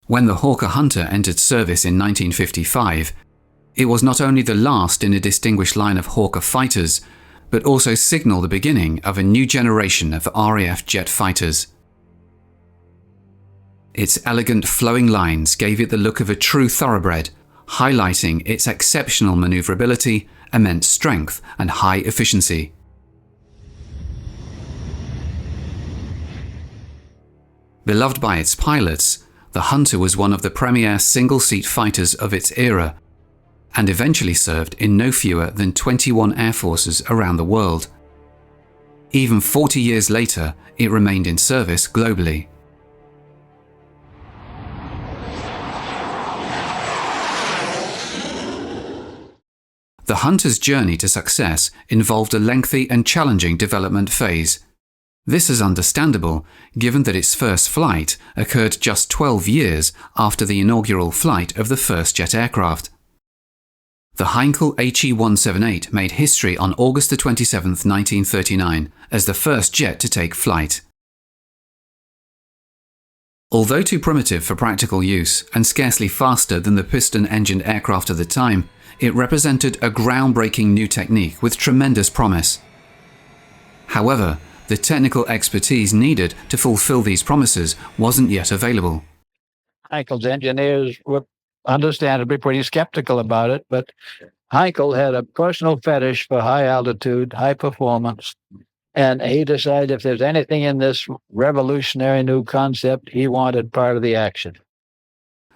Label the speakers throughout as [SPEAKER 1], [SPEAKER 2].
[SPEAKER 1] When the Hawker Hunter entered service in 1955, it was not only the last in a distinguished line of Hawker fighters, but also signaled the beginning of a new generation of RAF jet fighters. Its elegant flowing lines gave it the look of a true thoroughbred, highlighting its exceptional maneuverability, immense strength, and high efficiency. Beloved by its pilots, the Hunter was one of the premier single-seat fighters of its era, and eventually served in no fewer than 21 air forces around the world. Even 40 years later, it remained in service globally. The Hunter's journey to success involved a lengthy and challenging development phase. This is understandable, given that its first flight occurred just 12 years after the inaugural flight of the first jet aircraft. The Heinkel HE-178 made history on August 27, 1939, as the first jet to take flight. Although too primitive for practical use and scarcely faster than the piston-engined aircraft of the time, it represented a groundbreaking new technique with tremendous promise. However, the technical expertise needed to fulfill these promises wasn't yet available.
[SPEAKER 2] Heinkel's engineers were understandably pretty skeptical about it, but Heinkel had a personal fetish for high altitude, high performance, and he decided if there's anything in this revolutionary new concept, he wanted part of the action.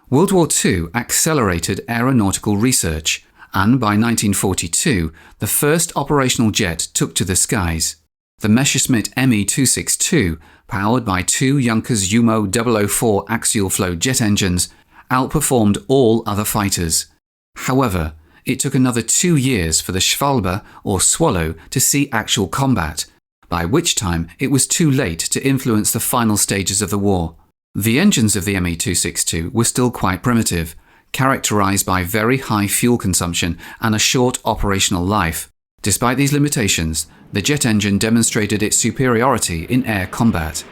[SPEAKER 1] World War II accelerated aeronautical research, and by 1942, the first operational jet took to the skies. The Messerschmitt Me-262, powered by two Junkers Jumo 004 axial flow jet engines, outperformed all other fighters. However, it took another 2 years for the Schwalbe, or Swallow, to see actual combat, by which time it was too late to influence the final stages of the war. The engines of the Me-262 were still quite primitive, characterized by very high fuel consumption and a short operational life. Despite these limitations, the jet engine demonstrated its superiority in air combat.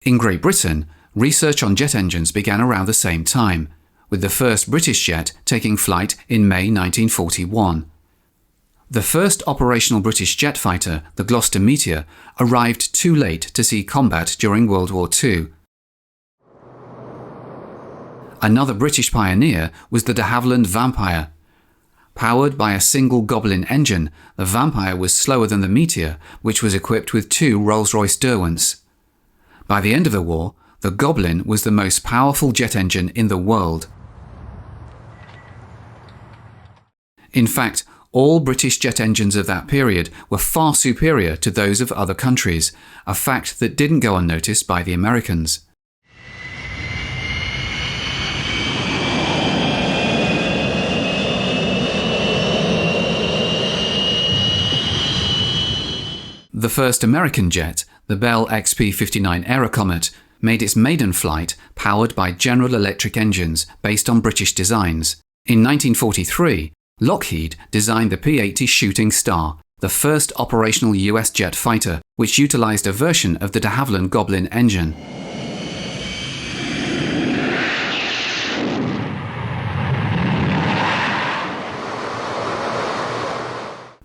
[SPEAKER 1] In Great Britain, research on jet engines began around the same time, with the first British jet taking flight in May 1941. The first operational British jet fighter, the Gloster Meteor, arrived too late to see combat during World War II. Another British pioneer was the de Havilland Vampire. Powered by a single Goblin engine, the Vampire was slower than the Meteor, which was equipped with two Rolls-Royce Derwents. By the end of the war, the Goblin was the most powerful jet engine in the world. In fact, all British jet engines of that period were far superior to those of other countries, a fact that didn't go unnoticed by the Americans. The first American jet, the Bell XP-59 Aerocomet, made its maiden flight powered by General Electric engines based on British designs. In 1943, Lockheed designed the P-80 Shooting Star, the first operational US jet fighter, which utilized a version of the de Havilland Goblin engine.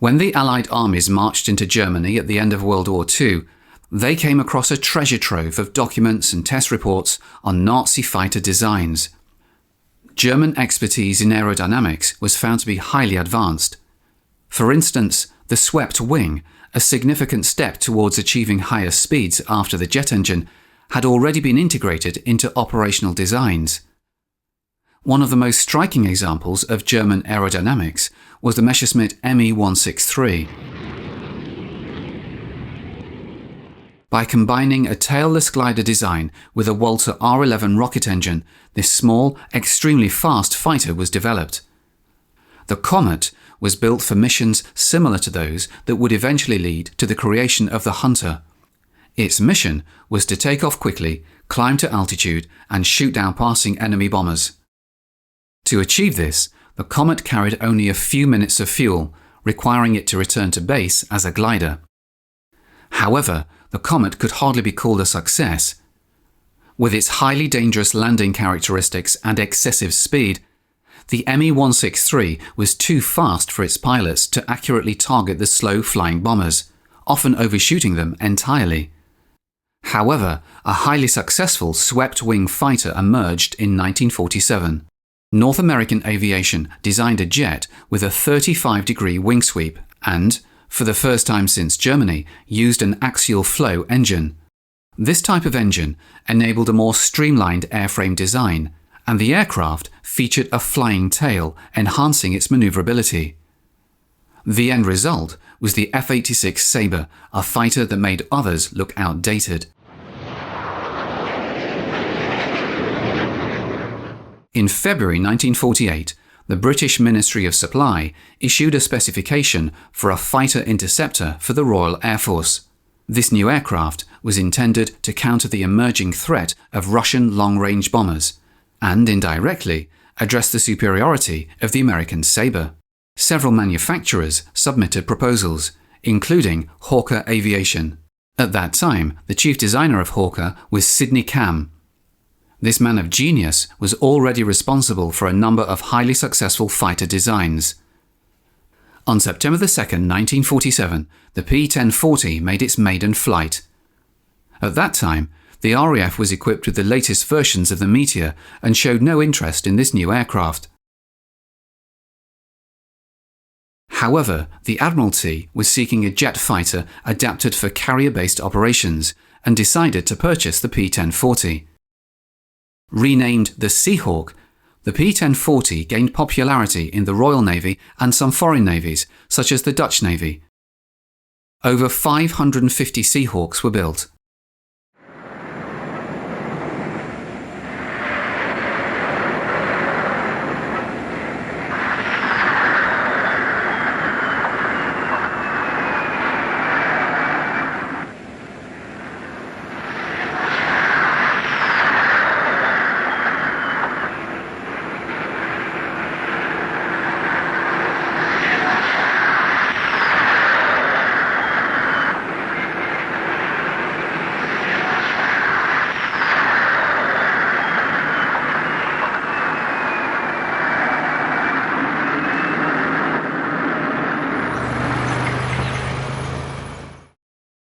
[SPEAKER 1] When the Allied armies marched into Germany at the end of World War II, they came across a treasure trove of documents and test reports on Nazi fighter designs. German expertise in aerodynamics was found to be highly advanced. For instance, the swept wing, a significant step towards achieving higher speeds after the jet engine, had already been integrated into operational designs. One of the most striking examples of German aerodynamics was the Messerschmitt Me-163. By combining a tailless glider design with a Walter R-11 rocket engine, this small, extremely fast fighter was developed. The Comet was built for missions similar to those that would eventually lead to the creation of the Hunter. Its mission was to take off quickly, climb to altitude, and shoot down passing enemy bombers. To achieve this, the Comet carried only a few minutes of fuel, requiring it to return to base as a glider. However, the Comet could hardly be called a success. With its highly dangerous landing characteristics and excessive speed, the Me-163 was too fast for its pilots to accurately target the slow-flying bombers, often overshooting them entirely. However, a highly successful swept-wing fighter emerged in 1947. North American Aviation designed a jet with a 35-degree wing sweep and, for the first time since Germany, used an axial flow engine. This type of engine enabled a more streamlined airframe design, and the aircraft featured a flying tail, enhancing its maneuverability. The end result was the F-86 Sabre, a fighter that made others look outdated. In February 1948, the British Ministry of Supply issued a specification for a fighter interceptor for the Royal Air Force. This new aircraft was intended to counter the emerging threat of Russian long-range bombers and, indirectly, address the superiority of the American Sabre. Several manufacturers submitted proposals, including Hawker Aviation. At that time, the chief designer of Hawker was Sidney Cam. This man of genius was already responsible for a number of highly successful fighter designs. On September 2, 1947, the P-1040 made its maiden flight. At that time, the RAF was equipped with the latest versions of the Meteor and showed no interest in this new aircraft. However, the Admiralty was seeking a jet fighter adapted for carrier-based operations and decided to purchase the P-1040. Renamed the Seahawk, the P-1040 gained popularity in the Royal Navy and some foreign navies, such as the Dutch Navy. Over 550 Seahawks were built.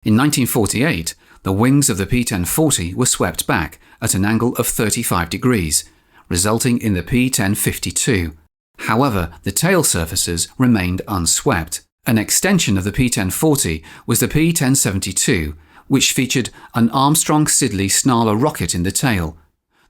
[SPEAKER 1] In 1948, the wings of the P-1040 were swept back at an angle of 35 degrees, resulting in the P-1052. However, the tail surfaces remained unswept. An extension of the P-1040 was the P-1072, which featured an Armstrong-Siddeley Snarler rocket in the tail,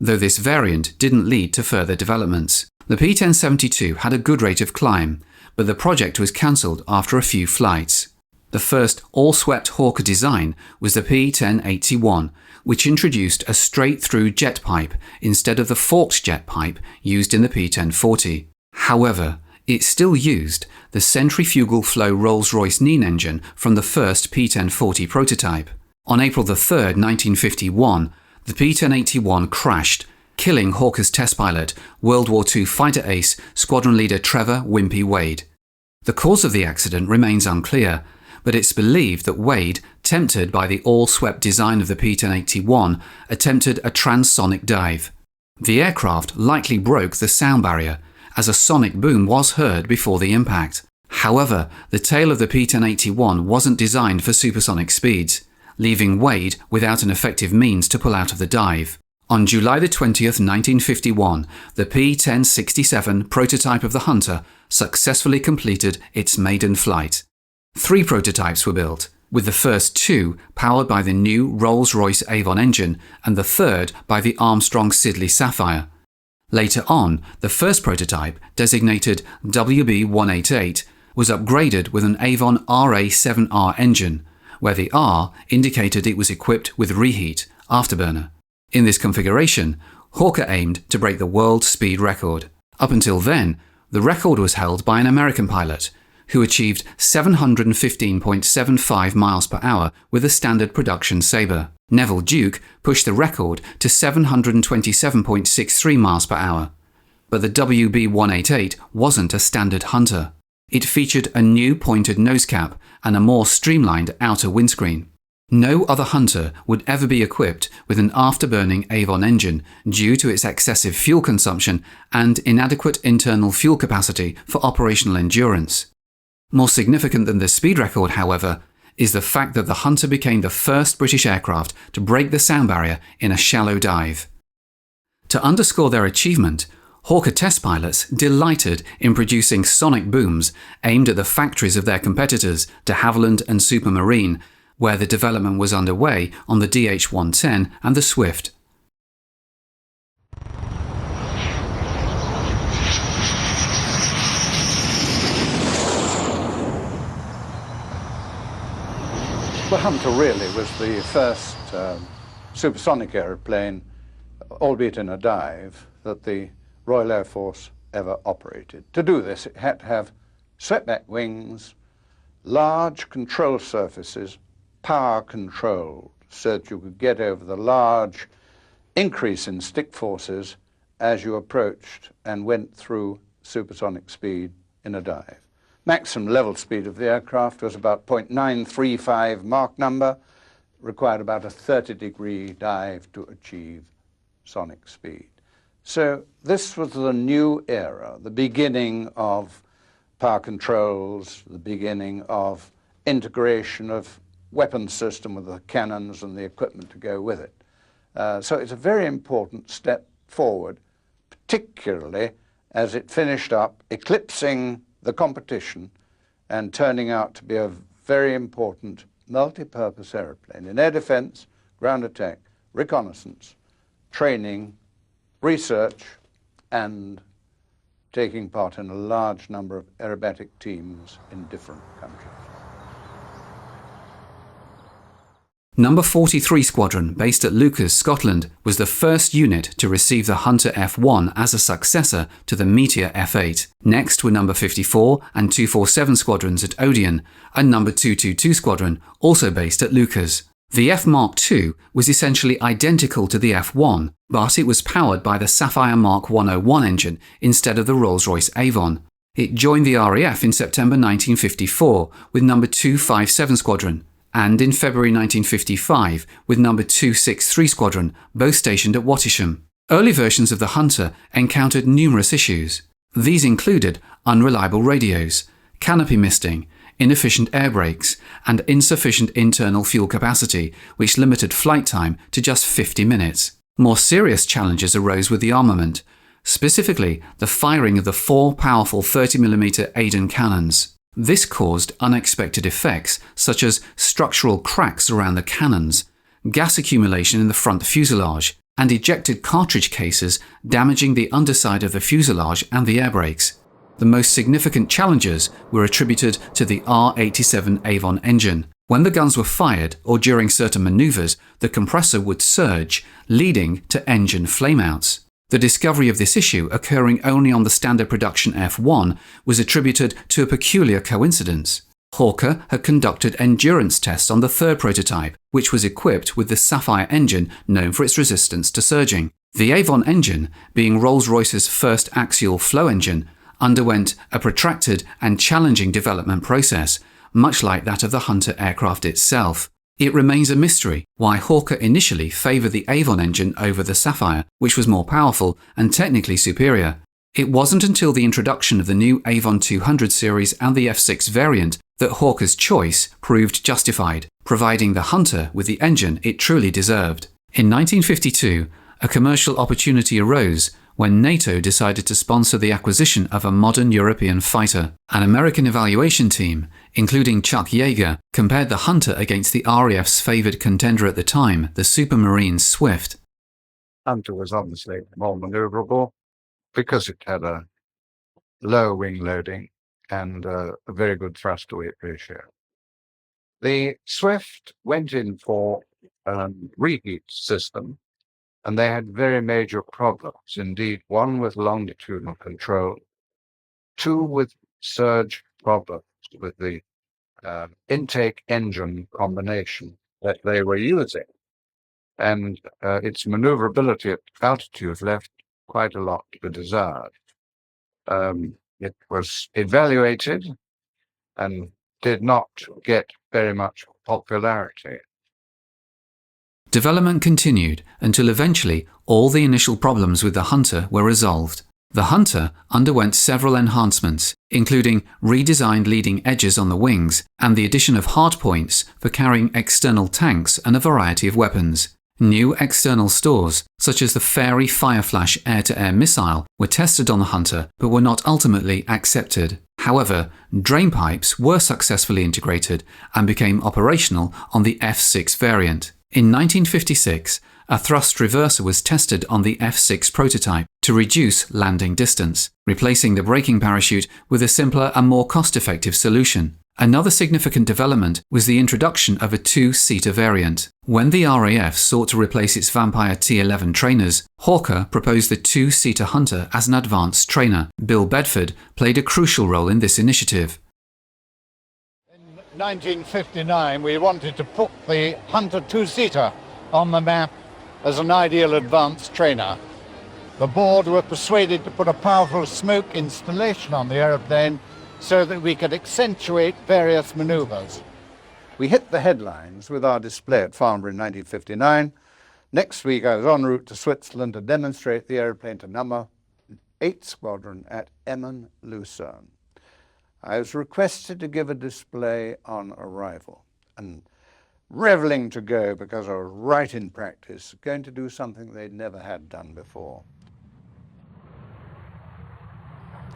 [SPEAKER 1] though this variant didn't lead to further developments. The P-1072 had a good rate of climb, but the project was cancelled after a few flights. The first all-swept Hawker design was the P-1081, which introduced a straight-through jet pipe instead of the forked jet pipe used in the P-1040. However, it still used the centrifugal flow Rolls-Royce Nene engine from the first P-1040 prototype. On April 3, 1951, the P-1081 crashed, killing Hawker's test pilot, World War II fighter ace, squadron leader Trevor Wimpy Wade. The cause of the accident remains unclear, but it's believed that Wade, tempted by the all-swept design of the P-1081, attempted a transonic dive. The aircraft likely broke the sound barrier, as a sonic boom was heard before the impact. However, the tail of the P-1081 wasn't designed for supersonic speeds, leaving Wade without an effective means to pull out of the dive. On July 20, 1951, the P-1067 prototype of the Hunter successfully completed its maiden flight. 3 prototypes were built, with the first 2 powered by the new Rolls-Royce Avon engine and the third by the Armstrong-Siddeley Sapphire. Later on, the first prototype, designated WB-188, was upgraded with an Avon RA-7R engine, where the R indicated it was equipped with reheat, afterburner. In this configuration, Hawker aimed to break the world speed record. Up until then, the record was held by an American pilot, who achieved 715.75 miles per hour with a standard production Sabre. Neville Duke pushed the record to 727.63 miles per hour. But the WB-188 wasn't a standard Hunter. It featured a new pointed nose cap and a more streamlined outer windscreen. No other Hunter would ever be equipped with an afterburning Avon engine due to its excessive fuel consumption and inadequate internal fuel capacity for operational endurance. More significant than the speed record, however, is the fact that the Hunter became the first British aircraft to break the sound barrier in a shallow dive. To underscore their achievement, Hawker test pilots delighted in producing sonic booms aimed at the factories of their competitors de Havilland and Supermarine, where the development was underway on the DH-110 and the Swift.
[SPEAKER 3] The Hunter really was the first supersonic aeroplane, albeit in a dive, that the Royal Air Force ever operated. To do this, it had to have swept-back wings, large control surfaces, power controlled, so that you could get over the large increase in stick forces as you approached and went through supersonic speed in a dive. Maximum level speed of the aircraft was about 0.935 Mach number, required about a 30-degree dive to achieve sonic speed. So this was the new era, the beginning of power controls, the beginning of integration of weapons system with the cannons and the equipment to go with it. So it's a very important step forward, particularly as it finished up eclipsing the competition and turning out to be a very important multi-purpose aeroplane in air defense, ground attack, reconnaissance, training, research, and taking part in a large number of aerobatic teams in different countries.
[SPEAKER 1] Number 43 Squadron, based at Lucas, Scotland, was the first unit to receive the Hunter F1 as a successor to the Meteor F8. Next were Number 54 and 247 Squadrons at Odeon, and Number 222 Squadron, also based at Lucas. The F Mark II was essentially identical to the F1, but it was powered by the Sapphire Mark 101 engine instead of the Rolls-Royce Avon. It joined the RAF in September 1954 with Number 257 Squadron, and in February 1955 with Number 263 Squadron, both stationed at Wattisham. Early versions of the Hunter encountered numerous issues. These included unreliable radios, canopy misting, inefficient air brakes, and insufficient internal fuel capacity, which limited flight time to just 50 minutes. More serious challenges arose with the armament, specifically the firing of the 4 powerful 30mm Aden cannons. This caused unexpected effects such as structural cracks around the cannons, gas accumulation in the front fuselage, and ejected cartridge cases damaging the underside of the fuselage and the air brakes. The most significant challenges were attributed to the R87 Avon engine. When the guns were fired or during certain maneuvers, the compressor would surge, leading to engine flameouts. The discovery of this issue, occurring only on the standard production F1, was attributed to a peculiar coincidence. Hawker had conducted endurance tests on the third prototype, which was equipped with the Sapphire engine known for its resistance to surging. The Avon engine, being Rolls-Royce's first axial flow engine, underwent a protracted and challenging development process, much like that of the Hunter aircraft itself. It remains a mystery why Hawker initially favoured the Avon engine over the Sapphire, which was more powerful and technically superior. It wasn't until the introduction of the new Avon 200 series and the F6 variant that Hawker's choice proved justified, providing the Hunter with the engine it truly deserved. In 1952, a commercial opportunity arose when NATO decided to sponsor the acquisition of a modern European fighter. An American evaluation team, including Chuck Yeager, compared the Hunter against the RAF's favoured contender at the time, the Supermarine Swift.
[SPEAKER 4] Hunter was obviously more maneuverable because it had a low wing loading and a very good thrust-to-weight ratio. The Swift went in for a reheat system, and they had very major problems indeed, one with longitudinal control, two with surge problems with the intake engine combination that they were using. And its maneuverability at altitude left quite a lot to be desired. It was evaluated and did not get very much popularity.
[SPEAKER 1] Development continued until eventually all the initial problems with the Hunter were resolved. The Hunter underwent several enhancements, including redesigned leading edges on the wings and the addition of hardpoints for carrying external tanks and a variety of weapons. New external stores, such as the Fairy Fireflash air-to-air missile, were tested on the Hunter but were not ultimately accepted. However, drainpipes were successfully integrated and became operational on the F6 variant. In 1956, a thrust reverser was tested on the F6 prototype to reduce landing distance, replacing the braking parachute with a simpler and more cost-effective solution. Another significant development was the introduction of a two-seater variant. When the RAF sought to replace its Vampire T-11 trainers, Hawker proposed the two-seater Hunter as an advanced trainer. Bill Bedford played a crucial role in this initiative.
[SPEAKER 3] In 1959, we wanted to put the Hunter two-seater on the map as an ideal advanced trainer. The board were persuaded to put a powerful smoke installation on the aeroplane so that we could accentuate various maneuvers. We hit the headlines with our display at Farnborough in 1959. Next week, I was en route to Switzerland to demonstrate the aeroplane to number 8 Squadron at Emmen, Lucerne. I was requested to give a display on arrival, and reveling to go because I was right in practice, going to do something they'd never had done before.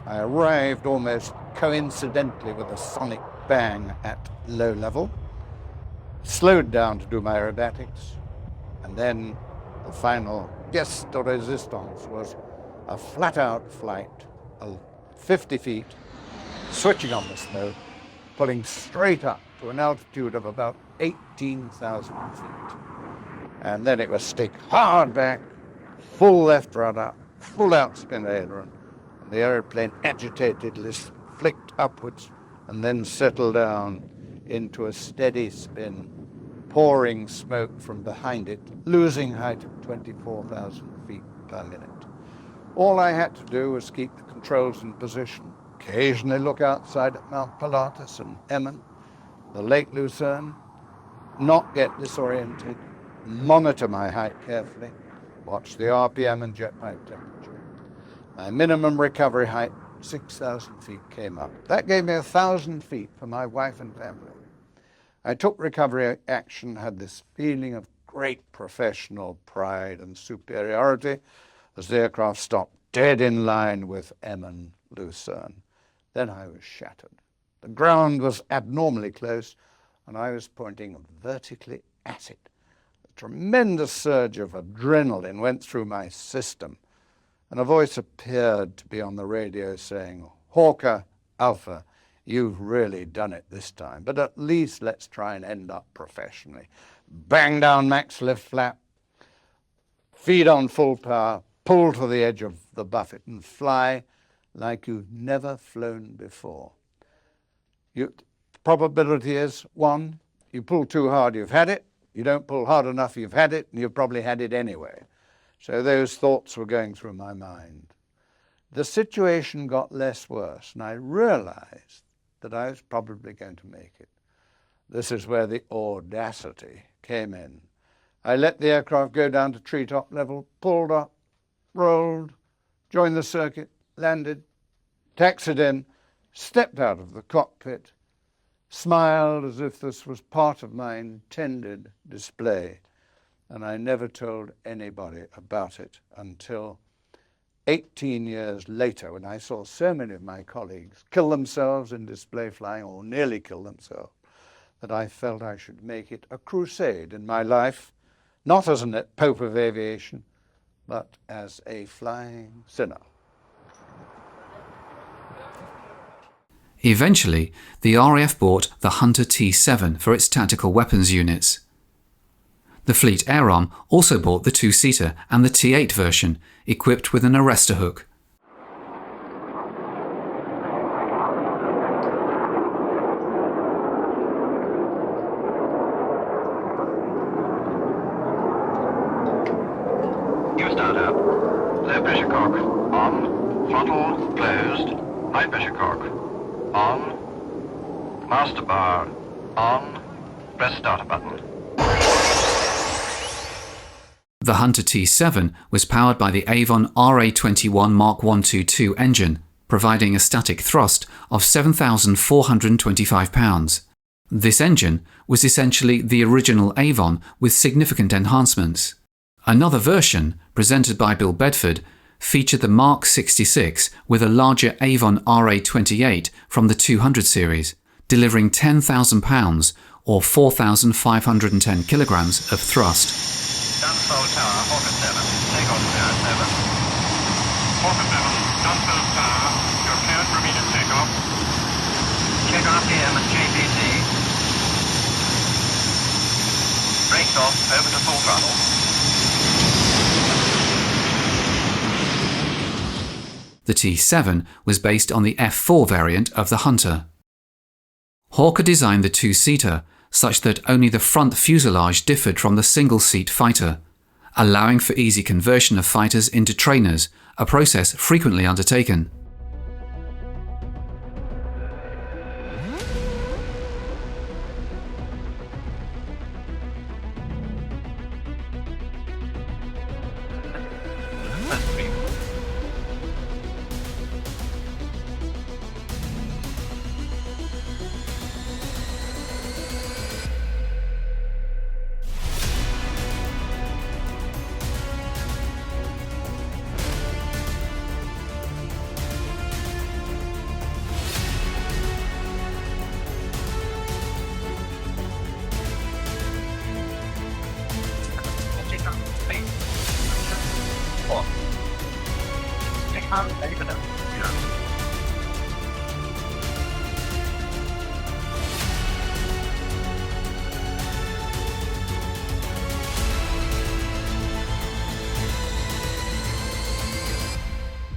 [SPEAKER 3] I arrived almost coincidentally with a sonic bang at low level, slowed down to do my aerobatics, and then the final pièce de résistance was a flat-out flight of 50 feet, switching on the smoke, pulling straight up to an altitude of about 18,000 feet. And then it was stick hard back, full left rudder, full outspin aileron. The aeroplane agitatedly flicked upwards and then settled down into a steady spin, pouring smoke from behind it, losing height at 24,000 feet per minute. All I had to do was keep the controls in position, occasionally look outside at Mount Pilatus and Emmen, the Lake Lucerne, not get disoriented, monitor my height carefully, watch the RPM and jet pipe temperature. My minimum recovery height, 6,000 feet, came up. That gave me 1,000 feet for my wife and family. I took recovery action, had this feeling of great professional pride and superiority as the aircraft stopped dead in line with Emmen, Lucerne. Then I was shattered. The ground was abnormally close, and I was pointing vertically at it. A tremendous surge of adrenaline went through my system, and a voice appeared to be on the radio saying, "Hawker Alpha, you've really done it this time, but at least let's try and end up professionally. Bang down max lift flap, feed on full power, pull to the edge of the buffet and fly like you've never flown before. Probability is 1, you pull too hard, you've had it. You don't pull hard enough, you've had it, and you've probably had it anyway." So those thoughts were going through my mind. The situation got less worse, and I realized that I was probably going to make it. This is where the audacity came in. I let the aircraft go down to treetop level, pulled up, rolled, joined the circuit, landed, taxied in, stepped out of the cockpit, smiled as if this was part of my intended display, and I never told anybody about it until 18 years later, when I saw so many of my colleagues kill themselves in display flying, or nearly kill themselves, that I felt I should make it a crusade in my life, not as a Pope of Aviation, but as a flying sinner.
[SPEAKER 1] Eventually, the RAF bought the Hunter T-7 for its tactical weapons units. The Fleet Air Arm also bought the two-seater and the T-8 version, equipped with an arrestor hook.
[SPEAKER 5] New startup. Low pressure cock. On. Throttle closed. High pressure cock. On. Master bar. On. Press starter button.
[SPEAKER 1] The Hunter T7 was powered by the Avon RA21 Mark 122 engine, providing a static thrust of 7,425 pounds. This engine was essentially the original Avon with significant enhancements. Another version, presented by Bill Bedford, featured the Mark 66 with a larger Avon RA28 from the 200 series, delivering 10,000 pounds or 4,510 kilograms of thrust.
[SPEAKER 5] Gunfold tower, Hawker 7, take on clear 7. Hawker 7, Gunfold tower, you're cleared for immediate takeoff. Check RPM and JPC. Brakes off, over to full throttle.
[SPEAKER 1] The T7 was based on the F4 variant of the Hunter. Hawker designed the two-seater such that only the front fuselage differed from the single-seat fighter, allowing for easy conversion of fighters into trainers, a process frequently undertaken.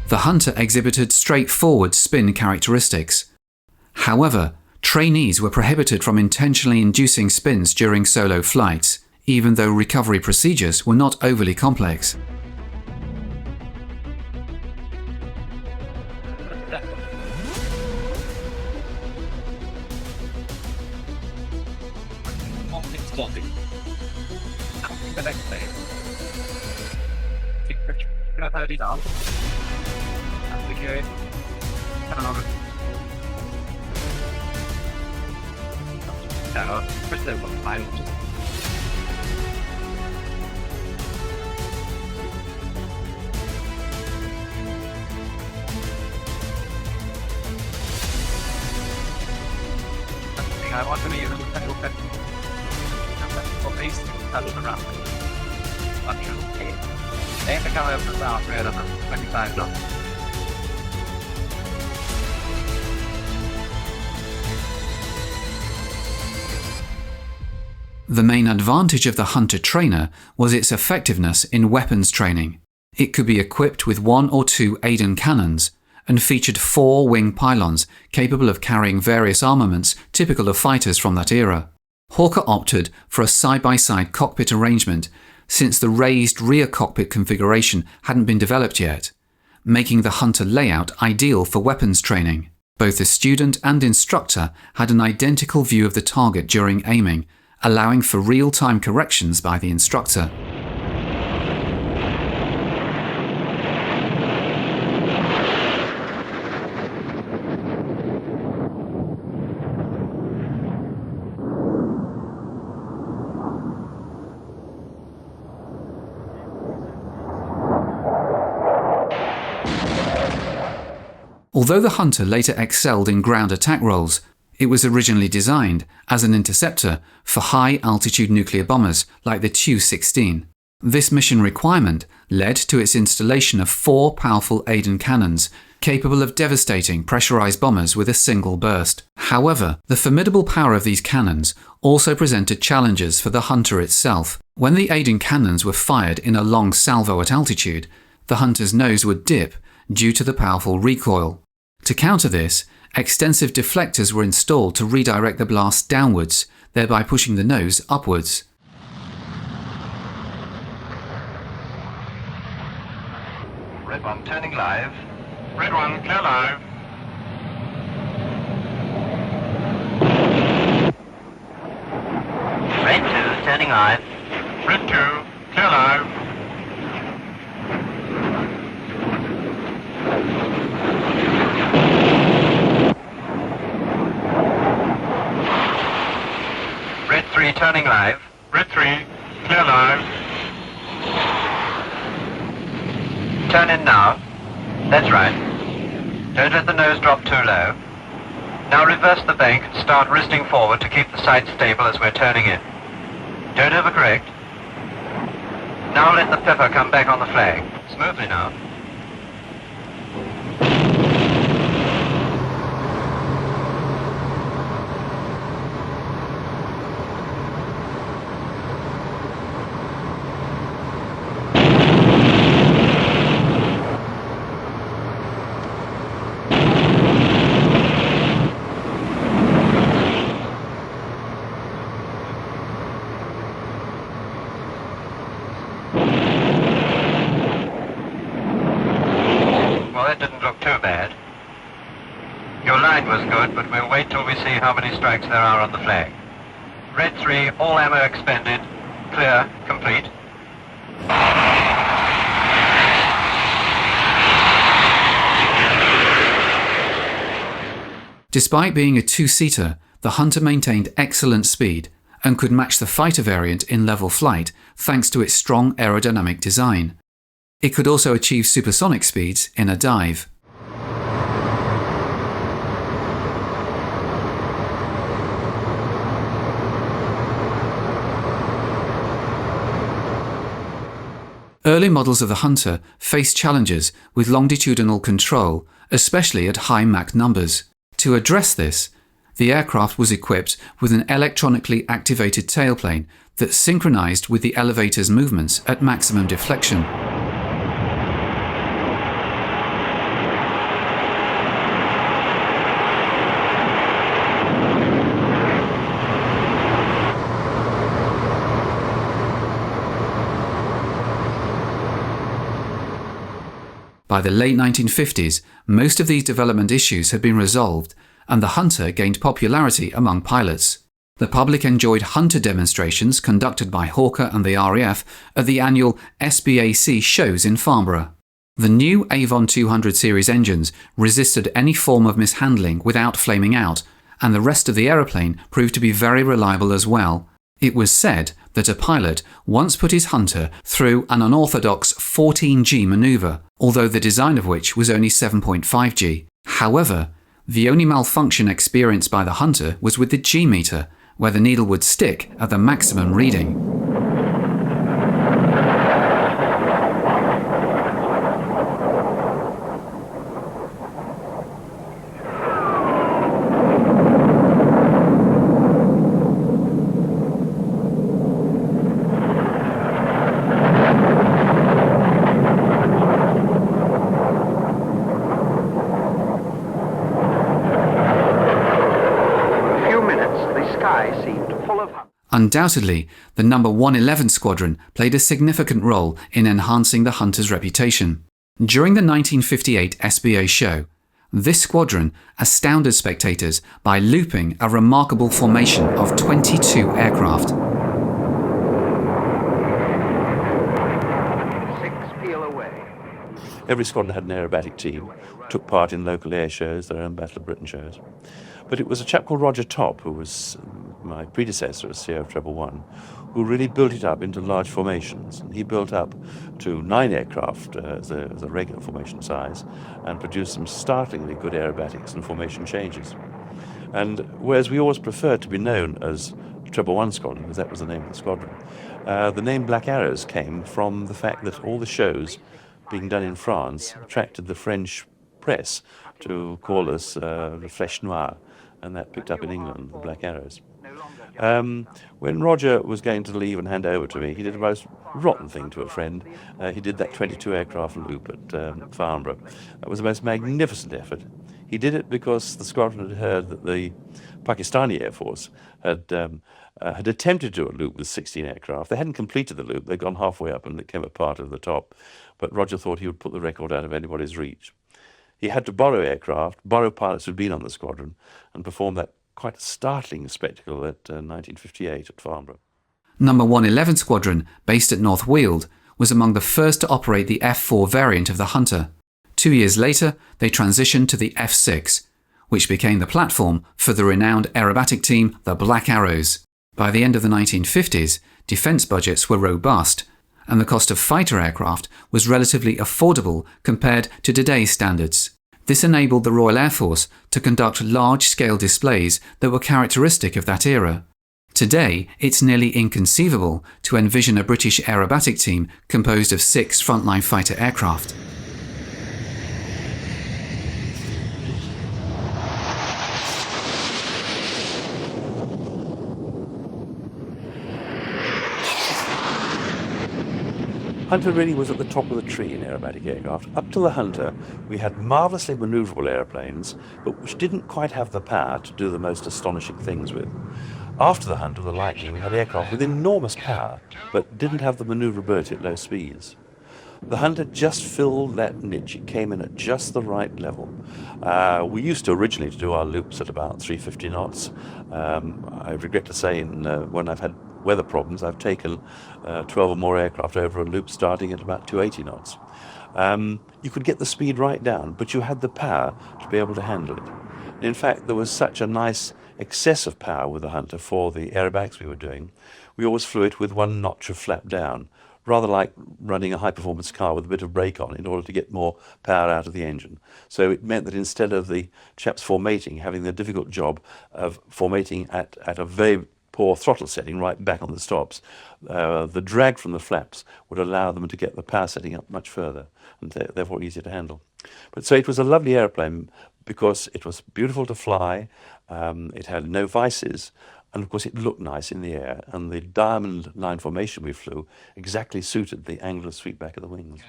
[SPEAKER 1] The Hunter exhibited straightforward spin characteristics. However, trainees were prohibited from intentionally inducing spins during solo flights, even though recovery procedures were not overly complex.
[SPEAKER 5] I want to use the pedal pet. For basic pedal around. They have to come over the south rather than 25 knots.
[SPEAKER 1] The main advantage of the Hunter trainer was its effectiveness in weapons training. It could be equipped with 1 or 2 Aden cannons and featured 4 wing pylons capable of carrying various armaments typical of fighters from that era. Hawker opted for a side-by-side cockpit arrangement since the raised rear cockpit configuration hadn't been developed yet, making the Hunter layout ideal for weapons training. Both the student and instructor had an identical view of the target during aiming, allowing for real-time corrections by the instructor. Although the Hunter later excelled in ground attack roles, it was originally designed as an interceptor for high-altitude nuclear bombers like the Tu-16. This mission requirement led to its installation of 4 powerful Aden cannons capable of devastating pressurized bombers with a single burst. However, the formidable power of these cannons also presented challenges for the Hunter itself. When the Aden cannons were fired in a long salvo at altitude, the Hunter's nose would dip due to the powerful recoil. To counter this, extensive deflectors were installed to redirect the blast downwards, thereby pushing the nose upwards.
[SPEAKER 5] Red 1 turning live. Red 1 clear live. Red 2 turning live. Red 2 clear live. turning live. Red 3, clear live. Turn in now. That's right. Don't let the nose drop too low. Now reverse the bank and start wristing forward to keep the sight stable as we're turning in. Don't overcorrect. Now let the pepper come back on the flag. Smoothly now. But we'll wait till we see how many strikes there are on the flag. Red 3, all ammo expended. Clear, complete.
[SPEAKER 1] Despite being a two-seater, the Hunter maintained excellent speed and could match the fighter variant in level flight thanks to its strong aerodynamic design. It could also achieve supersonic speeds in a dive. Early models of the Hunter faced challenges with longitudinal control, especially at high Mach numbers. To address this, the aircraft was equipped with an electronically activated tailplane that synchronized with the elevator's movements at maximum deflection. By the late 1950s, most of these development issues had been resolved, and the Hunter gained popularity among pilots. The public enjoyed Hunter demonstrations conducted by Hawker and the RAF at the annual SBAC shows in Farnborough. The new Avon 200 series engines resisted any form of mishandling without flaming out, and the rest of the aeroplane proved to be very reliable as well. It was said that a pilot once put his Hunter through an unorthodox 14G manoeuvre, although the design of which was only 7.5G. However, the only malfunction experienced by the Hunter was with the G meter, where the needle would stick at the maximum reading. Undoubtedly, the No. 111 Squadron played a significant role in enhancing the Hunter's reputation. During the 1958 SBA show, this squadron astounded spectators by looping a remarkable formation of 22 aircraft.
[SPEAKER 5] 6 peel away.
[SPEAKER 6] Every squadron had an aerobatic team, took part in local air shows, their own Battle of Britain shows. But it was a chap called Roger Topp, who was my predecessor as CEO of Treble One, who really built it up into large formations. And he built up to 9 aircraft as a regular formation size and produced some startlingly good aerobatics and formation changes. And whereas we always preferred to be known as Treble One Squadron, because that was the name of the squadron, the name Black Arrows came from the fact that all the shows being done in France attracted the French press to call us the Flèche Noire, and that picked up in England, the Black Arrows. When Roger was going to leave and hand over to me, he did a most rotten thing to a friend. He did that 22 aircraft loop at Farnborough. That was the most magnificent effort. He did it because the squadron had heard that the Pakistani Air Force had attempted to do a loop with 16 aircraft. They hadn't completed the loop. They'd gone halfway up and it came apart at the top. But Roger thought he would put the record out of anybody's reach. He had to borrow aircraft, borrow pilots who'd been on the squadron, and perform that quite startling spectacle at 1958 at Farnborough.
[SPEAKER 1] No. 111 Squadron, based at North Weald, was among the first to operate the F4 variant of the Hunter. 2 years later, they transitioned to the F6, which became the platform for the renowned aerobatic team, the Black Arrows. By the end of the 1950s, defence budgets were robust, and the cost of fighter aircraft was relatively affordable compared to today's standards. This enabled the Royal Air Force to conduct large-scale displays that were characteristic of that era. Today, it's nearly inconceivable to envision a British aerobatic team composed of 6 frontline fighter aircraft.
[SPEAKER 6] Hunter really was at the top of the tree in aerobatic aircraft. Up to the Hunter, we had marvellously maneuverable airplanes, but which didn't quite have the power to do the most astonishing things with. After the Hunter, the Lightning, we had aircraft with enormous power, but didn't have the maneuverability at low speeds. The Hunter just filled that niche. It came in at just the right level. We used to originally do our loops at about 350 knots. I regret to say, when I've had weather problems, I've taken 12 or more aircraft over a loop starting at about 280 knots. You could get the speed right down, but you had the power to be able to handle it. And in fact, there was such a nice excess of power with the Hunter for the aerobatics we were doing. We always flew it with one notch of flap down, rather like running a high-performance car with a bit of brake on in order to get more power out of the engine. So it meant that instead of the chaps formating, having the difficult job of formating at a very poor throttle setting right back on the stops, the drag from the flaps would allow them to get the power setting up much further and therefore easier to handle. But so it was a lovely airplane because it was beautiful to fly, it had no vices, and of course it looked nice in the air, and the diamond line formation we flew exactly suited the angular sweep back of the wings.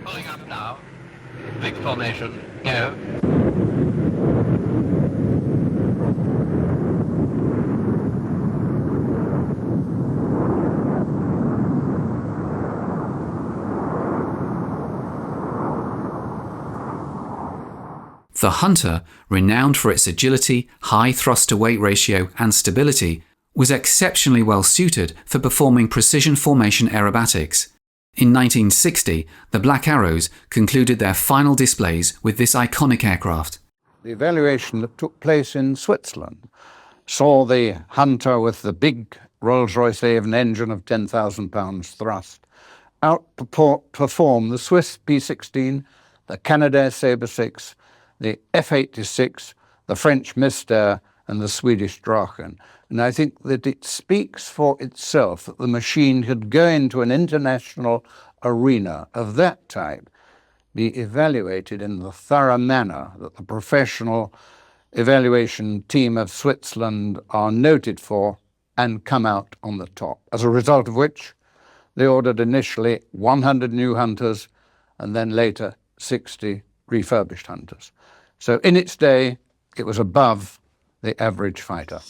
[SPEAKER 5] Pulling up now. Big formation. Go.
[SPEAKER 1] The Hunter, renowned for its agility, high thrust-to-weight ratio and stability, was exceptionally well suited for performing precision formation aerobatics. In 1960, the Black Arrows concluded their final displays with this iconic aircraft.
[SPEAKER 3] The evaluation that took place in Switzerland saw the Hunter with the big Rolls-Royce Avon engine of 10,000 pounds thrust outperform the Swiss P-16, the Canadair Sabre 6, the F-86, the French Mystère, and the Swedish Draken. And I think that it speaks for itself that the machine could go into an international arena of that type, be evaluated in the thorough manner that the professional evaluation team of Switzerland are noted for, and come out on the top. As a result of which, they ordered initially 100 new Hunters and then later 60 refurbished Hunters. So in its day, it was above the average fighter.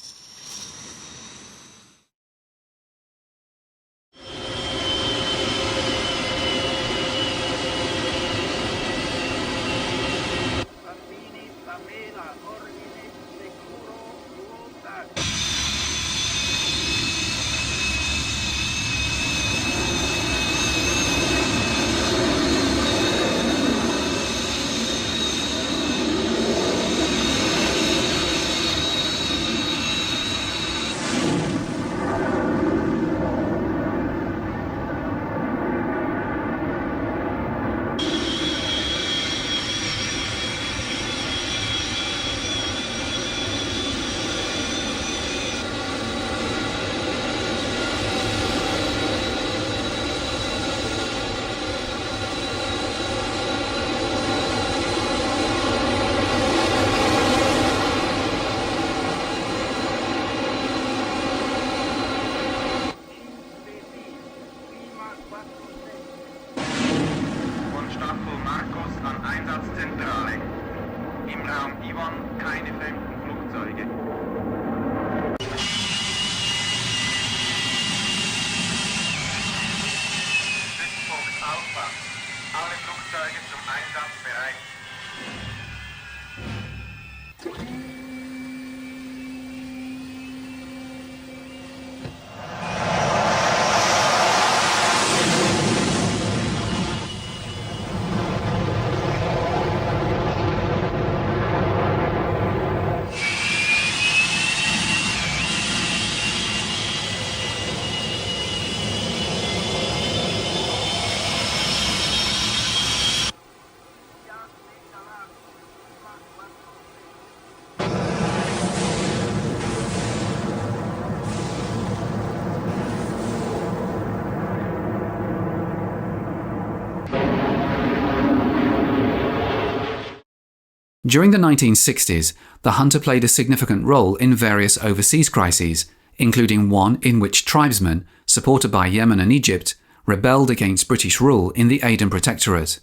[SPEAKER 1] During the 1960s, the Hunter played a significant role in various overseas crises, including one in which tribesmen, supported by Yemen and Egypt, rebelled against British rule in the Aden Protectorate.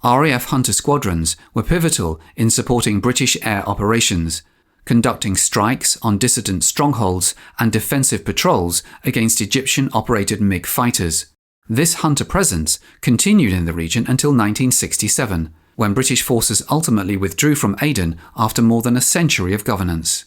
[SPEAKER 1] RAF Hunter squadrons were pivotal in supporting British air operations, conducting strikes on dissident strongholds and defensive patrols against Egyptian-operated MiG fighters. This Hunter presence continued in the region until 1967, when British forces ultimately withdrew from Aden after more than a century of governance.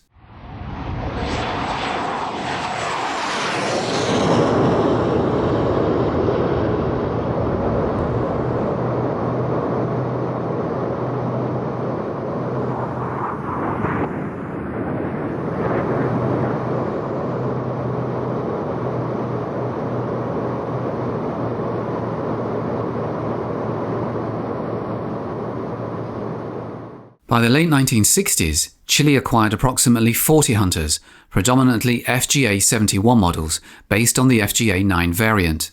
[SPEAKER 1] By the late 1960s, Chile acquired approximately 40 Hunters, predominantly FGA-71 models, based on the FGA-9 variant.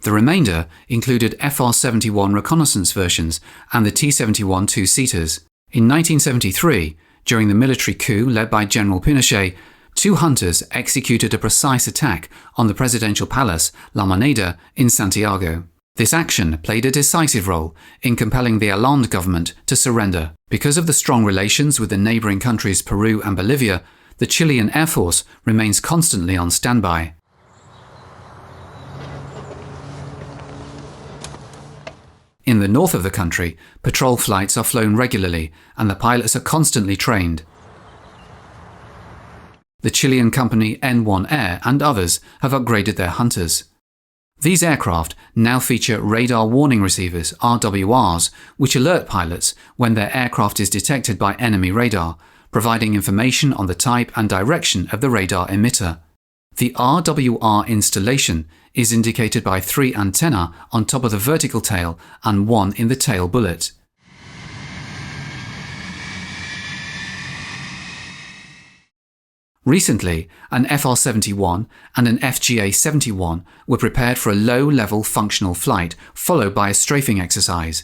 [SPEAKER 1] The remainder included FR-71 reconnaissance versions and the T-71 two-seaters. In 1973, during the military coup led by General Pinochet, 2 Hunters executed a precise attack on the presidential palace, La Moneda, in Santiago. This action played a decisive role in compelling the Allende government to surrender. Because of the strong relations with the neighboring countries Peru and Bolivia, the Chilean Air Force remains constantly on standby. In the north of the country, patrol flights are flown regularly and the pilots are constantly trained. The Chilean company N1 Air and others have upgraded their Hunters. These aircraft now feature radar warning receivers, RWRs, which alert pilots when their aircraft is detected by enemy radar, providing information on the type and direction of the radar emitter. The RWR installation is indicated by 3 antennae on top of the vertical tail and 1 in the tail bullet. Recently, an FR-71 and an FGA-71 were prepared for a low-level functional flight, followed by a strafing exercise.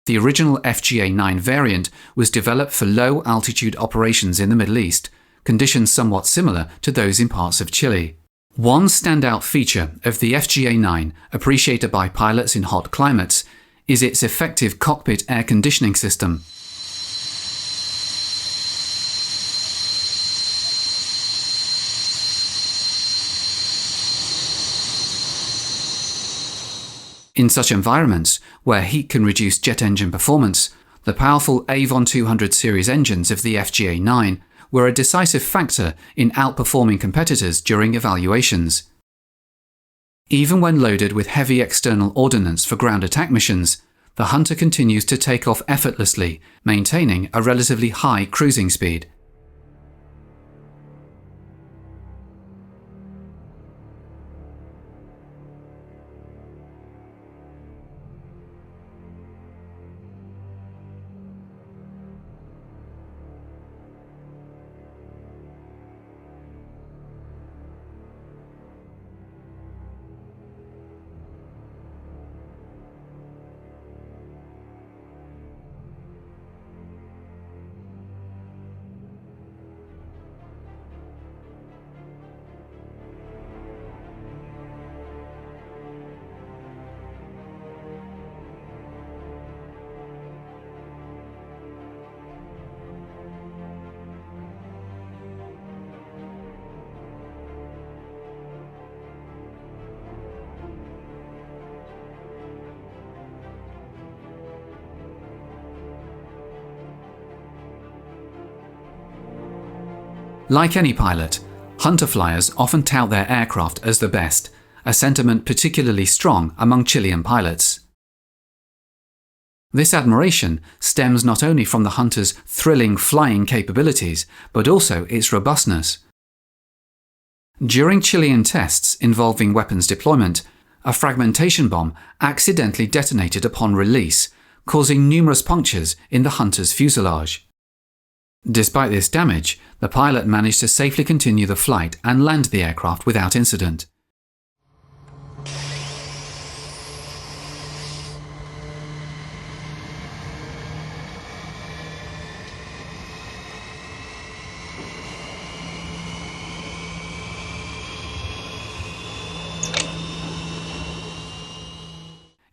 [SPEAKER 1] The original FGA-9 variant was developed for low-altitude operations in the Middle East, conditions somewhat similar to those in parts of Chile. One standout feature of the FGA-9, appreciated by pilots in hot climates, is its effective cockpit air conditioning system. In such environments, where heat can reduce jet engine performance, the powerful Avon 200 series engines of the FGA-9 were a decisive factor in outperforming competitors during evaluations. Even when loaded with heavy external ordnance for ground attack missions, the Hunter continues to take off effortlessly, maintaining a relatively high cruising speed. Like any pilot, Hunter flyers often tout their aircraft as the best, a sentiment particularly strong among Chilean pilots. This admiration stems not only from the Hunter's thrilling flying capabilities, but also its robustness. During Chilean tests involving weapons deployment, a fragmentation bomb accidentally detonated upon release, causing numerous punctures in the Hunter's fuselage. Despite this damage, the pilot managed to safely continue the flight and land the aircraft without incident.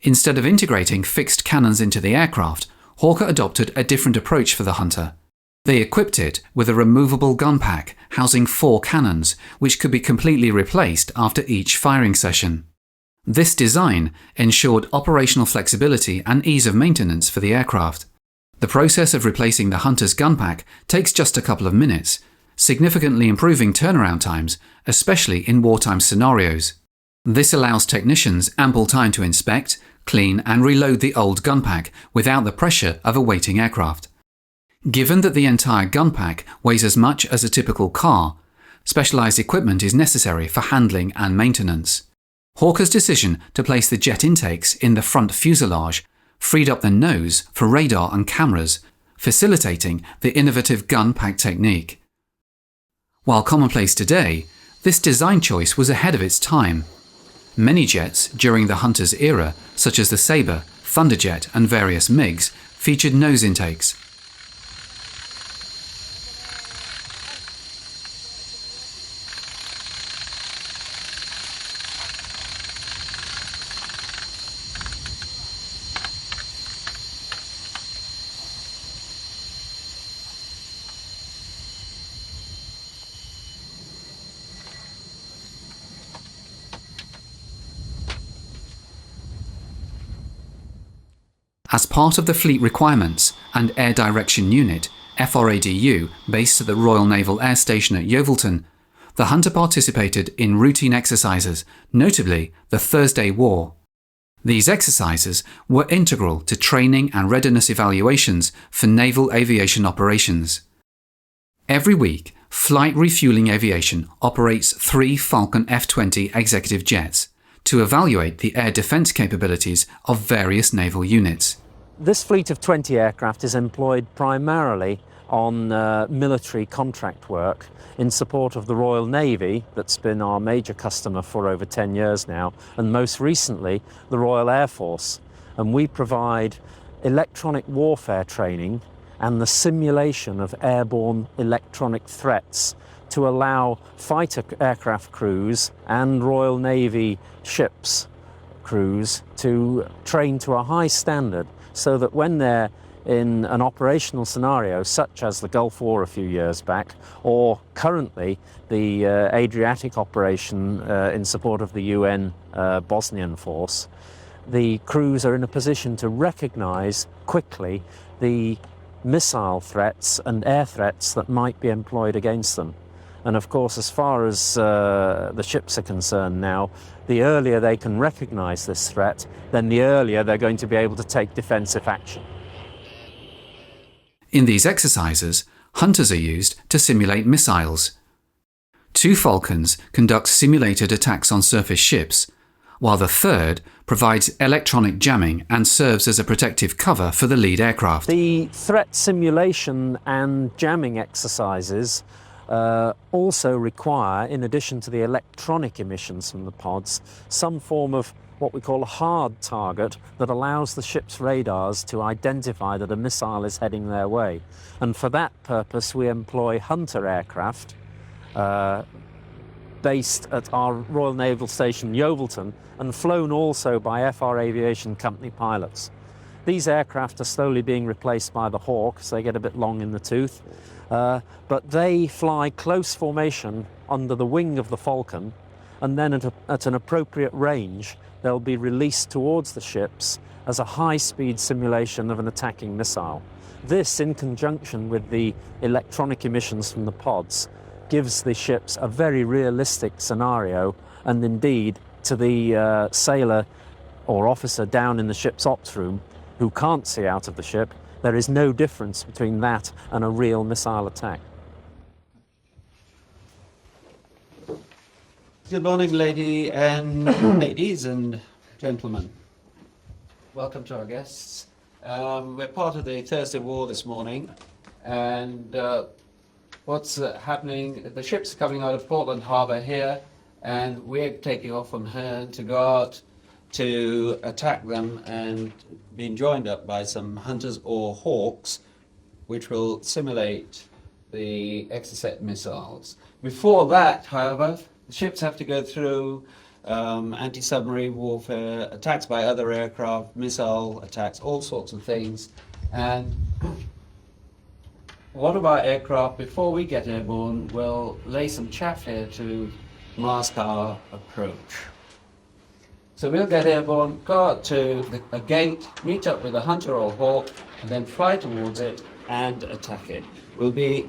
[SPEAKER 1] Instead of integrating fixed cannons into the aircraft, Hawker adopted a different approach for the Hunter. They equipped it with a removable gun pack housing 4 cannons, which could be completely replaced after each firing session. This design ensured operational flexibility and ease of maintenance for the aircraft. The process of replacing the Hunter's gun pack takes just a couple of minutes, significantly improving turnaround times, especially in wartime scenarios. This allows technicians ample time to inspect, clean and reload the old gun pack without the pressure of a waiting aircraft. Given that the entire gun pack weighs as much as a typical car, specialized equipment is necessary for handling and maintenance. Hawker's decision to place the jet intakes in the front fuselage freed up the nose for radar and cameras, facilitating the innovative gun pack technique. While commonplace today, this design choice was ahead of its time. Many jets during the Hunter's era, such as the Sabre, Thunderjet and various MiGs, featured nose intakes. As part of the Fleet Requirements and Air Direction Unit, FRADU, based at the Royal Naval Air Station at Yeovilton, the Hunter participated in routine exercises, notably the Thursday War. These exercises were integral to training and readiness evaluations for naval aviation operations. Every week, Flight Refueling Aviation operates 3 Falcon F-20 executive jets to evaluate the air defence capabilities of various naval units.
[SPEAKER 7] This fleet of 20 aircraft is employed primarily on military contract work in support of the Royal Navy, that's been our major customer for over 10 years now, and most recently the Royal Air Force. And we provide electronic warfare training and the simulation of airborne electronic threats to allow fighter aircraft crews and Royal Navy ships crews to train to a high standard, so that when they're in an operational scenario such as the Gulf War a few years back, or currently the Adriatic operation in support of the UN Bosnian force, the crews are in a position to recognise quickly the missile threats and air threats that might be employed against them. And of course, as far as the ships are concerned now, the earlier they can recognise this threat, then the earlier they're going to be able to take defensive action.
[SPEAKER 1] In these exercises, Hunters are used to simulate missiles. 2 Falcons conduct simulated attacks on surface ships, while the third provides electronic jamming and serves as a protective cover for the lead aircraft.
[SPEAKER 7] The threat simulation and jamming exercises also require, in addition to the electronic emissions from the pods, some form of what we call a hard target that allows the ship's radars to identify that a missile is heading their way. And for that purpose we employ Hunter aircraft based at our Royal Naval Station Yeovilton and flown also by FR Aviation company pilots. These aircraft are slowly being replaced by the Hawk, so they get a bit long in the tooth. But they fly close formation under the wing of the Falcon, and then at an appropriate range they'll be released towards the ships as a high-speed simulation of an attacking missile. This, in conjunction with the electronic emissions from the pods, gives the ships a very realistic scenario, and indeed to the sailor or officer down in the ship's ops room who can't see out of the ship, there is no difference between that and a real missile attack.
[SPEAKER 8] Good morning, ladies and gentlemen. Welcome to our guests. We're part of the Thursday War this morning, and what's happening, the ship's coming out of Portland Harbour here, and we're taking off from her to go out to attack them and being joined up by some Hunters or Hawks, which will simulate the Exocet missiles. Before that, however, the ships have to go through anti-submarine warfare, attacks by other aircraft, missile attacks, all sorts of things. And one of our aircraft, before we get airborne, will lay some chaff here to mask our approach. So we'll get airborne, go out to a gate, meet up with a hunter or hawk, and then fly towards it and attack it. We'll be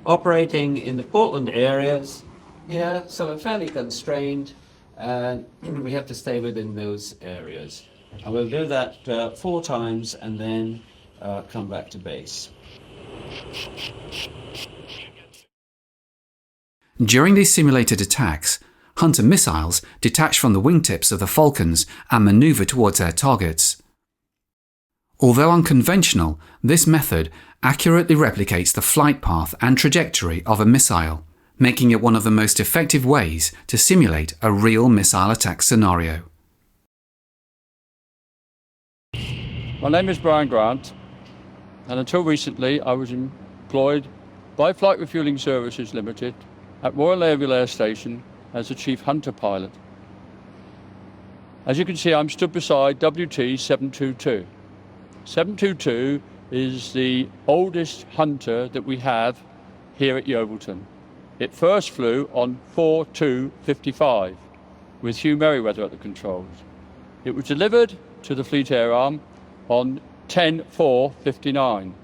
[SPEAKER 8] operating in the Portland areas here, so we're fairly constrained, and we have to stay within those areas. And we'll do that 4 times and then come back to base.
[SPEAKER 1] During these simulated attacks, Hunter missiles detach from the wingtips of the Falcons and maneuver towards their targets. Although unconventional, this method accurately replicates the flight path and trajectory of a missile, making it one of the most effective ways to simulate a real missile attack scenario.
[SPEAKER 9] My name is Brian Grant, and until recently I was employed by Flight Refuelling Services Limited at Royal Naval Air Station as the Chief Hunter Pilot. As you can see, I'm stood beside WT 722. 722 is the oldest Hunter that we have here at Yeovilton. It first flew on 4/2/55 with Hugh Merriweather at the controls. It was delivered to the Fleet Air Arm on 10/4/59.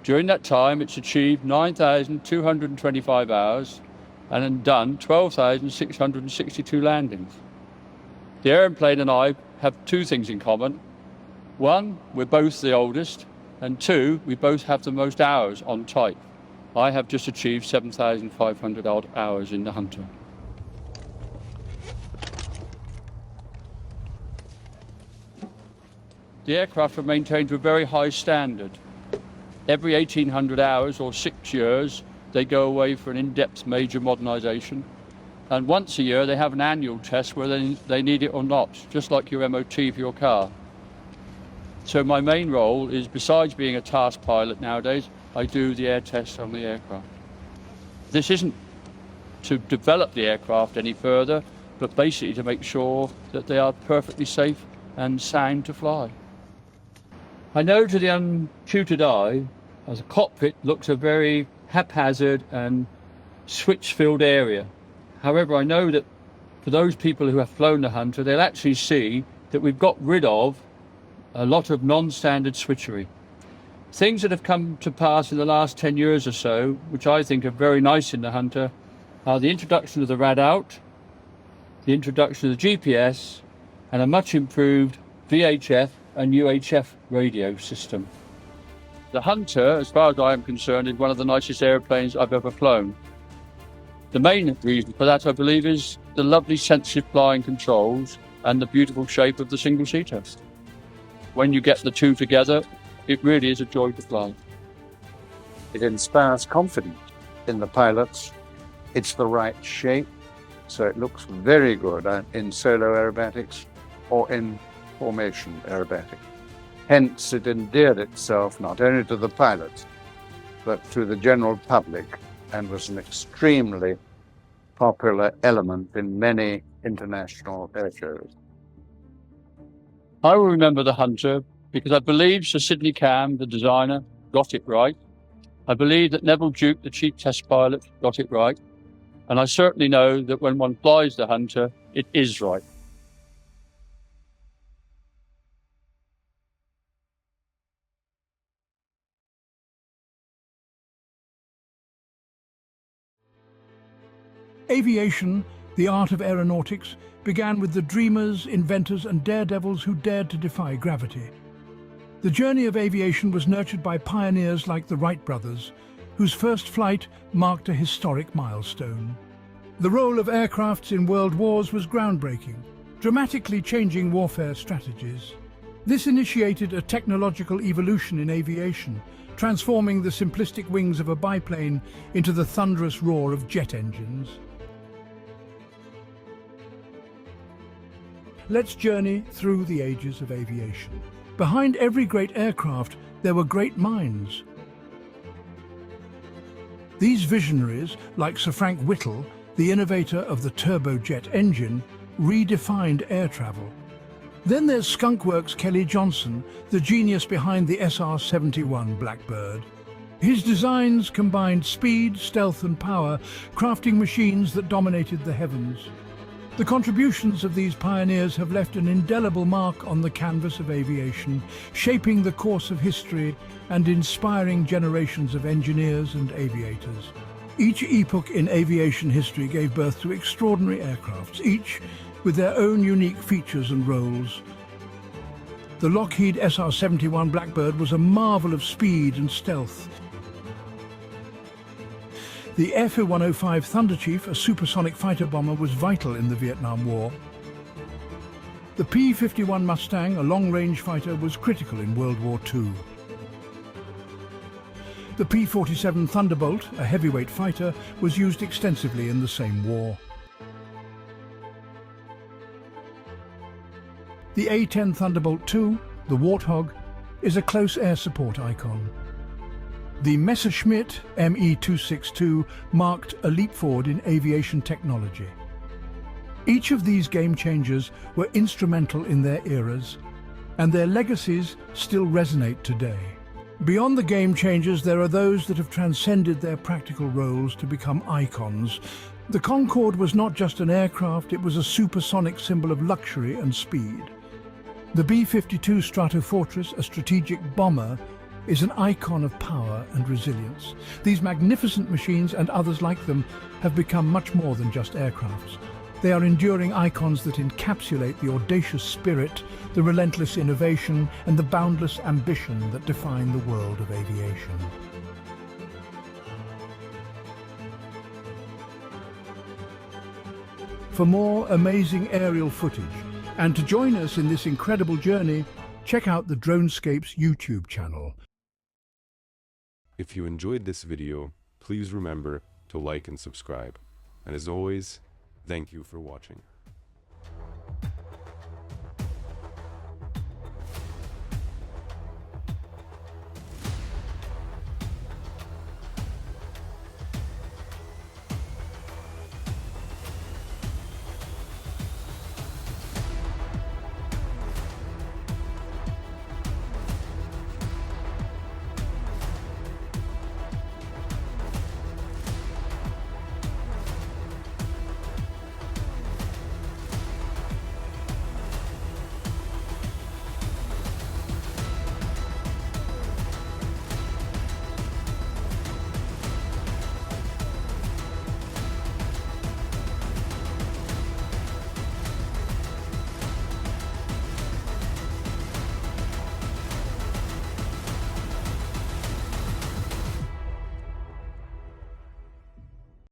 [SPEAKER 9] During that time, it's achieved 9,225 hours and done 12,662 landings. The aeroplane and I have 2 things in common. 1, we're both the oldest, and 2, we both have the most hours on type. I have just achieved 7,500 odd hours in the Hunter. The aircraft are maintained to a very high standard. Every 1,800 hours or 6 years, they go away for an in-depth major modernisation. And once a year, they have an annual test whether they need it or not, just like your MOT for your car. So my main role is, besides being a task pilot nowadays, I do the air test on the aircraft. This isn't to develop the aircraft any further, but basically to make sure that they are perfectly safe and sound to fly. I know to the untutored eye, as a cockpit looks a very haphazard and switch-filled area. However, I know that for those people who have flown the Hunter, they'll actually see that we've got rid of a lot of non-standard switchery. Things that have come to pass in the last 10 years or so, which I think are very nice in the Hunter, are the introduction of the rad-out, the introduction of the GPS, and a much improved VHF and UHF radio system. The Hunter, as far as I am concerned, is one of the nicest airplanes I've ever flown. The main reason for that, I believe, is the lovely sensitive flying controls and the beautiful shape of the single-seater. When you get the 2 together, it really is a joy to fly.
[SPEAKER 4] It inspires confidence in the pilots. It's the right shape, so it looks very good in solo aerobatics or in formation aerobatic. Hence, it endeared itself not only to the pilots, but to the general public, and was an extremely popular element in many international air shows.
[SPEAKER 9] I will remember the Hunter because I believe Sir Sidney Cam, the designer, got it right. I believe that Neville Duke, the chief test pilot, got it right. And I certainly know that when one flies the Hunter, it is right.
[SPEAKER 10] Aviation, the art of aeronautics, began with the dreamers, inventors and daredevils who dared to defy gravity. The journey of aviation was nurtured by pioneers like the Wright brothers, whose first flight marked a historic milestone. The role of aircrafts in world wars was groundbreaking, dramatically changing warfare strategies. This initiated a technological evolution in aviation, transforming the simplistic wings of a biplane into the thunderous roar of jet engines. Let's journey through the ages of aviation. Behind every great aircraft, there were great minds. These visionaries, like Sir Frank Whittle, the innovator of the turbojet engine, redefined air travel. Then there's Skunkworks' Kelly Johnson, the genius behind the SR-71 Blackbird. His designs combined speed, stealth and power, crafting machines that dominated the heavens. The contributions of these pioneers have left an indelible mark on the canvas of aviation, shaping the course of history and inspiring generations of engineers and aviators. Each epoch in aviation history gave birth to extraordinary aircrafts, each with their own unique features and roles. The Lockheed SR-71 Blackbird was a marvel of speed and stealth. The F-105 Thunderchief, a supersonic fighter bomber, was vital in the Vietnam War. The P-51 Mustang, a long-range fighter, was critical in World War II. The P-47 Thunderbolt, a heavyweight fighter, was used extensively in the same war. The A-10 Thunderbolt II, the Warthog, is a close air support icon. The Messerschmitt Me-262 marked a leap forward in aviation technology. Each of these game changers were instrumental in their eras, and their legacies still resonate today. Beyond the game changers, there are those that have transcended their practical roles to become icons. The Concorde was not just an aircraft, it was a supersonic symbol of luxury and speed. The B-52 Stratofortress, a strategic bomber, is an icon of power and resilience. These magnificent machines and others like them have become much more than just aircrafts. They are enduring icons that encapsulate the audacious spirit, the relentless innovation, and the boundless ambition that define the world of aviation. For more amazing aerial footage, and to join us in this incredible journey, check out the DroneScapes YouTube channel.
[SPEAKER 11] If you enjoyed this video, please remember to like and subscribe. And as always, thank you for watching.